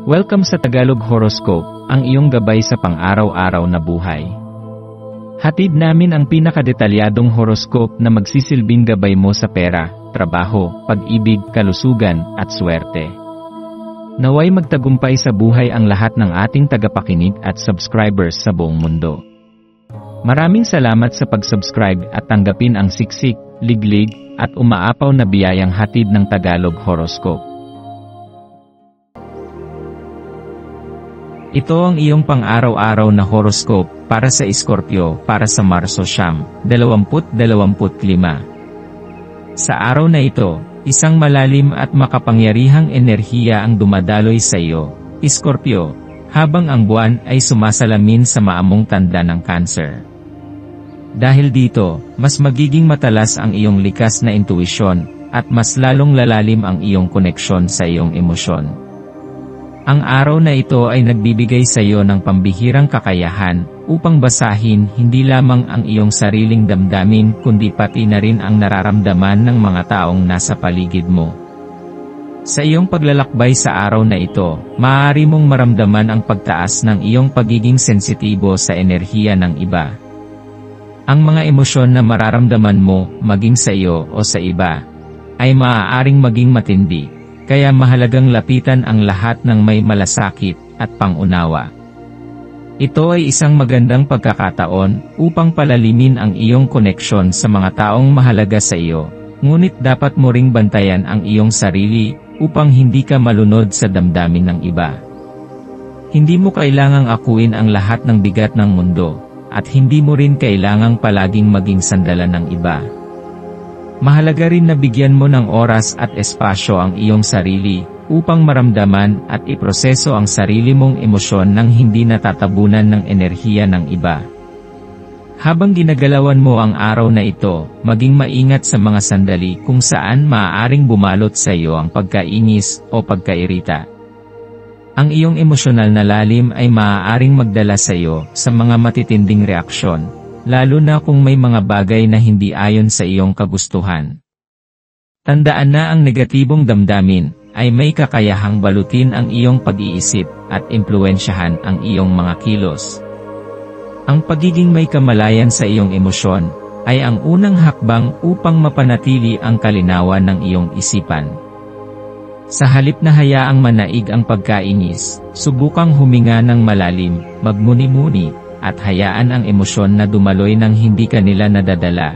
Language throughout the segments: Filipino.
Welcome sa Tagalog Horoscope, ang iyong gabay sa pang-araw-araw na buhay. Hatid namin ang pinakadetalyadong horoscope na magsisilbing gabay mo sa pera, trabaho, pag-ibig, kalusugan, at swerte. Naway magtagumpay sa buhay ang lahat ng ating tagapakinig at subscribers sa buong mundo. Maraming salamat sa pag-subscribe at tanggapin ang siksik, liglig, at umaapaw na biyayang hatid ng Tagalog Horoscope. Ito ang iyong pang-araw-araw na horoscope para sa Scorpio para sa Marso 2025. Sa araw na ito, isang malalim at makapangyarihang enerhiya ang dumadaloy sa iyo, Scorpio, habang ang buwan ay sumasalamin sa maamong tanda ng Cancer. Dahil dito, mas magiging matalas ang iyong likas na intuisyon, at mas lalong lalalim ang iyong koneksyon sa iyong emosyon. Ang araw na ito ay nagbibigay sa iyo ng pambihirang kakayahan, upang basahin hindi lamang ang iyong sariling damdamin kundi pati na rin ang nararamdaman ng mga taong nasa paligid mo. Sa iyong paglalakbay sa araw na ito, maaari mong maramdaman ang pagtaas ng iyong pagiging sensitibo sa enerhiya ng iba. Ang mga emosyon na mararamdaman mo, maging sa iyo o sa iba, ay maaaring maging matindi. Kaya mahalagang lapitan ang lahat ng may malasakit at pangunawa. Ito ay isang magandang pagkakataon upang palalimin ang iyong koneksyon sa mga taong mahalaga sa iyo, ngunit dapat mo ring bantayan ang iyong sarili upang hindi ka malunod sa damdamin ng iba. Hindi mo kailangang akuin ang lahat ng bigat ng mundo, at hindi mo rin kailangang palaging maging sandalan ng iba. Mahalaga rin na bigyan mo ng oras at espasyo ang iyong sarili, upang maramdaman at iproseso ang sarili mong emosyon nang hindi natatabunan ng enerhiya ng iba. Habang ginagalawan mo ang araw na ito, maging maingat sa mga sandali kung saan maaaring bumalot sa iyo ang pagkainis o pagkairita. Ang iyong emosyonal na lalim ay maaaring magdala sa iyo sa mga matitinding reaksyon, lalo na kung may mga bagay na hindi ayon sa iyong kagustuhan. Tandaan na ang negatibong damdamin ay may kakayahang balutin ang iyong pag-iisip at impluwensyahan ang iyong mga kilos. Ang pagiging may kamalayan sa iyong emosyon ay ang unang hakbang upang mapanatili ang kalinawan ng iyong isipan. Sa halip na hayaang manaig ang pagkainis, subukang huminga ng malalim, magmuni-muni, at hayaan ang emosyon na dumaloy nang hindi ka nila nadadala.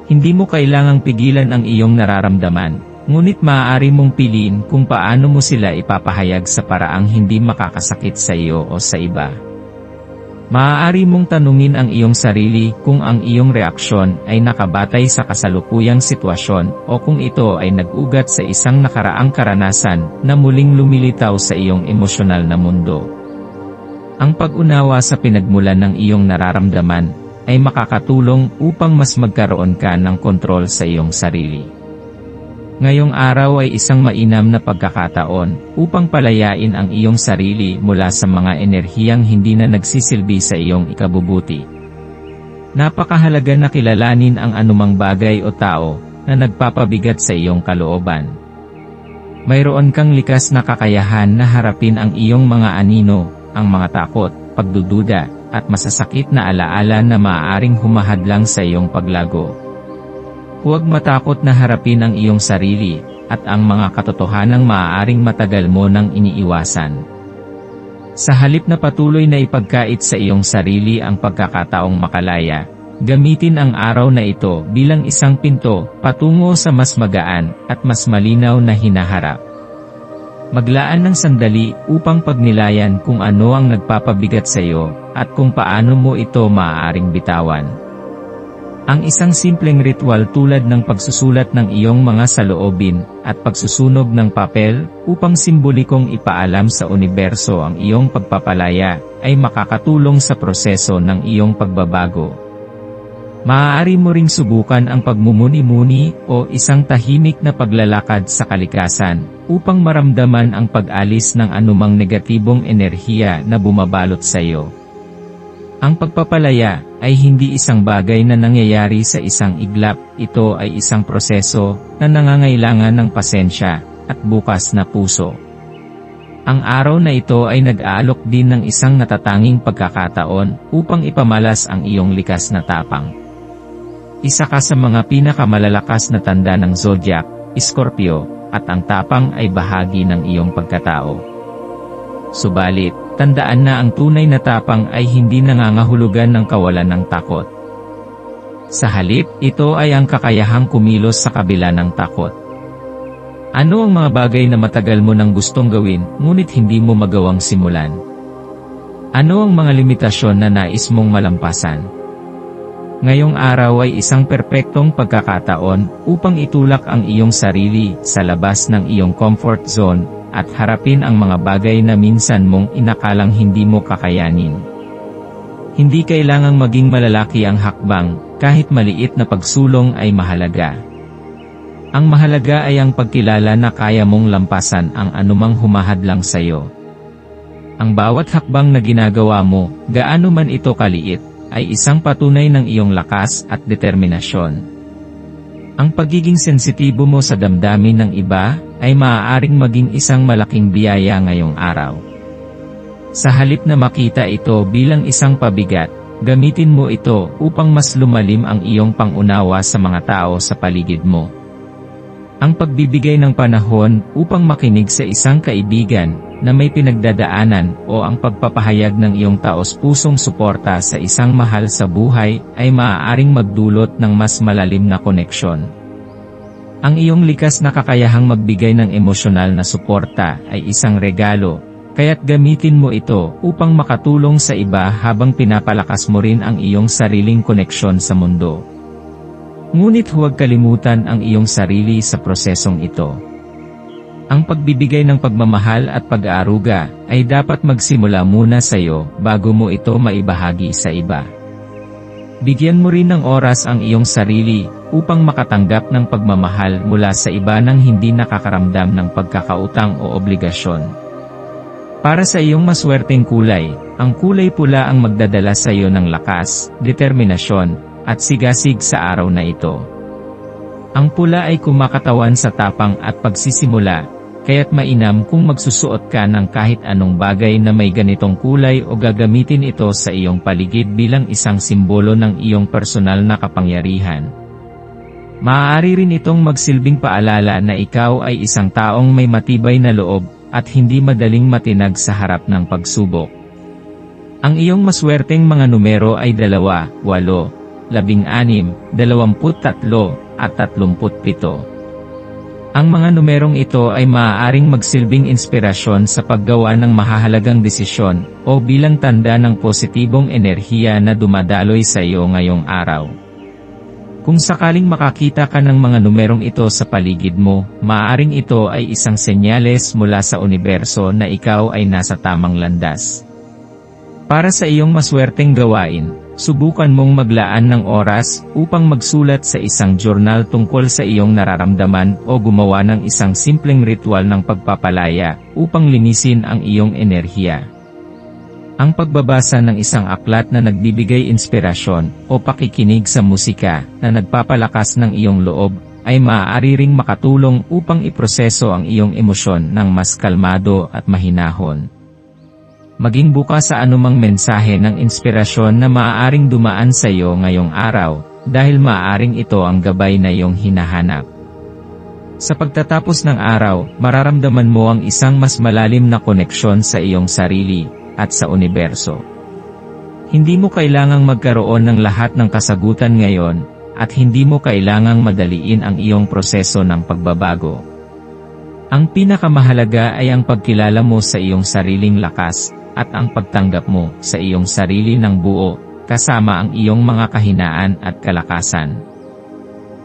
Hindi mo kailangang pigilan ang iyong nararamdaman, ngunit maaari mong piliin kung paano mo sila ipapahayag sa paraang hindi makakasakit sa iyo o sa iba. Maaari mong tanungin ang iyong sarili kung ang iyong reaksyon ay nakabatay sa kasalukuyang sitwasyon o kung ito ay nag-ugat sa isang nakaraang karanasan na muling lumilitaw sa iyong emosyonal na mundo. Ang pag-unawa sa pinagmulan ng iyong nararamdaman ay makakatulong upang mas magkaroon ka ng kontrol sa iyong sarili. Ngayong araw ay isang mainam na pagkakataon upang palayain ang iyong sarili mula sa mga enerhiyang hindi na nagsisilbi sa iyong ikabubuti. Napakahalaga na kilalanin ang anumang bagay o tao na nagpapabigat sa iyong kalooban. Mayroon kang likas na kakayahan na harapin ang iyong mga anino, ang mga takot, pagdududa, at masasakit na alaala na maaaring humahadlang sa iyong paglago. Huwag matakot na harapin ang iyong sarili, at ang mga katotohanang maaaring matagal mo nang iniiwasan. Sa halip na patuloy na ipagkait sa iyong sarili ang pagkakataong makalaya, gamitin ang araw na ito bilang isang pinto patungo sa mas magaan at mas malinaw na hinaharap. Maglaan ng sandali upang pagnilayan kung ano ang nagpapabigat sa iyo, at kung paano mo ito maaaring bitawan. Ang isang simpleng ritual tulad ng pagsusulat ng iyong mga saloobin, at pagsusunog ng papel, upang simbolikong ipaalam sa universo ang iyong pagpapalaya, ay makakatulong sa proseso ng iyong pagbabago. Maaari mo ring subukan ang pagmumuni-muni o isang tahimik na paglalakad sa kalikasan, upang maramdaman ang pag-alis ng anumang negatibong enerhiya na bumabalot sa iyo. Ang pagpapalaya ay hindi isang bagay na nangyayari sa isang iglap, ito ay isang proseso na nangangailangan ng pasensya at bukas na puso. Ang araw na ito ay nag-aalok din ng isang natatanging pagkakataon upang ipamalas ang iyong likas na tapang. Isa ka sa mga pinakamalalakas na tanda ng zodiac, Scorpio, at ang tapang ay bahagi ng iyong pagkatao. Subalit, tandaan na ang tunay na tapang ay hindi nangangahulugan ng kawalan ng takot. Sa halip, ito ay ang kakayahang kumilos sa kabila ng takot. Ano ang mga bagay na matagal mo nang gustong gawin, ngunit hindi mo magawang simulan? Ano ang mga limitasyon na nais mong malampasan? Ngayong araw ay isang perpektong pagkakataon upang itulak ang iyong sarili sa labas ng iyong comfort zone at harapin ang mga bagay na minsan mong inakalang hindi mo kakayanin. Hindi kailangang maging malalaki ang hakbang, kahit maliit na pagsulong ay mahalaga. Ang mahalaga ay ang pagkilala na kaya mong lampasan ang anumang humahadlang sa iyo. Ang bawat hakbang na ginagawa mo, gaano man ito kaliit, ay isang patunay ng iyong lakas at determinasyon. Ang pagiging sensitibo mo sa damdamin ng iba, ay maaaring maging isang malaking biyaya ngayong araw. Sa halip na makita ito bilang isang pabigat, gamitin mo ito upang mas lumalim ang iyong pangunawa sa mga tao sa paligid mo. Ang pagbibigay ng panahon upang makinig sa isang kaibigan na may pinagdadaanan o ang pagpapahayag ng iyong taos-pusong suporta sa isang mahal sa buhay ay maaaring magdulot ng mas malalim na koneksyon. Ang iyong likas na kakayahang magbigay ng emosyonal na suporta ay isang regalo, kaya't gamitin mo ito upang makatulong sa iba habang pinapalakas mo rin ang iyong sariling koneksyon sa mundo. Ngunit huwag kalimutan ang iyong sarili sa prosesong ito. Ang pagbibigay ng pagmamahal at pag-aaruga ay dapat magsimula muna sa iyo bago mo ito maibahagi sa iba. Bigyan mo rin ng oras ang iyong sarili upang makatanggap ng pagmamahal mula sa iba nang hindi nakakaramdam ng pagkakautang o obligasyon. Para sa iyong maswerteng kulay, ang kulay pula ang magdadala sa iyo ng lakas, determinasyon, at sigasig sa araw na ito. Ang pula ay kumakatawan sa tapang at pagsisimula, kaya't mainam kung magsusuot ka ng kahit anong bagay na may ganitong kulay o gagamitin ito sa iyong paligid bilang isang simbolo ng iyong personal na kapangyarihan. Maaari rin itong magsilbing paalala na ikaw ay isang taong may matibay na loob at hindi madaling matinag sa harap ng pagsubok. Ang iyong maswerteng mga numero ay 2, 8, 16, 23, at 37. Ang mga numerong ito ay maaaring magsilbing inspirasyon sa paggawa ng mahahalagang desisyon o bilang tanda ng positibong enerhiya na dumadaloy sa iyo ngayong araw. Kung sakaling makakita ka ng mga numerong ito sa paligid mo, maaaring ito ay isang senyales mula sa universo na ikaw ay nasa tamang landas. Para sa iyong maswerteng gawain, subukan mong maglaan ng oras upang magsulat sa isang journal tungkol sa iyong nararamdaman o gumawa ng isang simpleng ritual ng pagpapalaya upang linisin ang iyong enerhiya. Ang pagbabasa ng isang aklat na nagbibigay inspirasyon o pakikinig sa musika na nagpapalakas ng iyong loob ay maaari ring makatulong upang iproseso ang iyong emosyon ng mas kalmado at mahinahon. Maging bukas sa anumang mensahe ng inspirasyon na maaaring dumaan sa iyo ngayong araw, dahil maaaring ito ang gabay na iyong hinahanap. Sa pagtatapos ng araw, mararamdaman mo ang isang mas malalim na koneksyon sa iyong sarili at sa universo. Hindi mo kailangang magkaroon ng lahat ng kasagutan ngayon, at hindi mo kailangang madaliin ang iyong proseso ng pagbabago. Ang pinakamahalaga ay ang pagkilala mo sa iyong sariling lakas, at ang pagtanggap mo sa iyong sarili ng buo, kasama ang iyong mga kahinaan at kalakasan.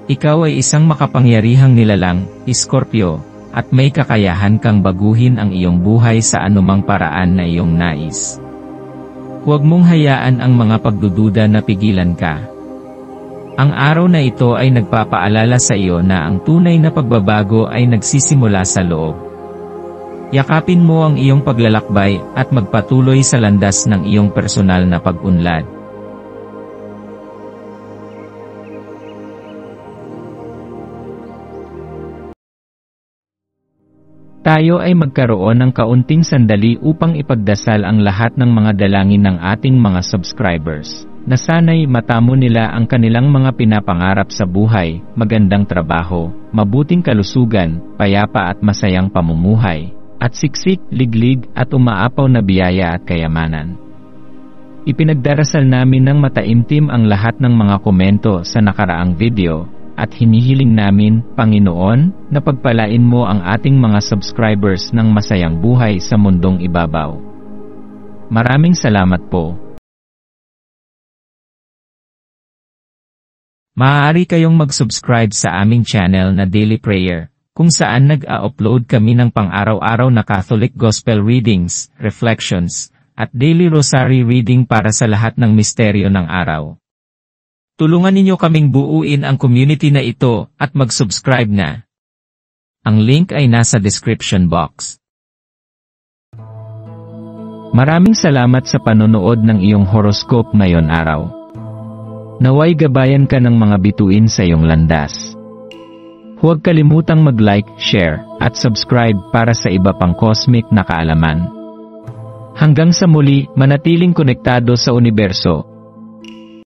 Ikaw ay isang makapangyarihang nilalang, Scorpio, at may kakayahan kang baguhin ang iyong buhay sa anumang paraan na iyong nais. Huwag mong hayaan ang mga pagdududa na pigilan ka. Ang araw na ito ay nagpapaalala sa iyo na ang tunay na pagbabago ay nagsisimula sa loob. Yakapin mo ang iyong paglalakbay at magpatuloy sa landas ng iyong personal na pag-unlad. Tayo ay magkaroon ng kaunting sandali upang ipagdasal ang lahat ng mga dalangin ng ating mga subscribers, na sana'y matamo nila ang kanilang mga pinapangarap sa buhay, magandang trabaho, mabuting kalusugan, payapa at masayang pamumuhay, at siksik, liglig at umaapaw na biyaya at kayamanan. Ipinagdarasal namin ng mataimtim ang lahat ng mga komento sa nakaraang video, at hinihiling namin, Panginoon, na pagpalain mo ang ating mga subscribers ng masayang buhay sa mundong ibabaw. Maraming salamat po. Maaari kayong mag-subscribe sa aming channel na Daily Prayer, kung saan nag-a-upload kami ng pang-araw-araw na Catholic Gospel Readings, Reflections, at Daily Rosary Reading para sa lahat ng misteryo ng araw. Tulungan ninyo kaming buuin ang community na ito at mag-subscribe na. Ang link ay nasa description box. Maraming salamat sa panonood ng iyong horoscope ngayon araw. Naway gabayan ka ng mga bituin sa iyong landas. Huwag kalimutang mag-like, share, at subscribe para sa iba pang cosmic na kaalaman. Hanggang sa muli, manatiling konektado sa universo.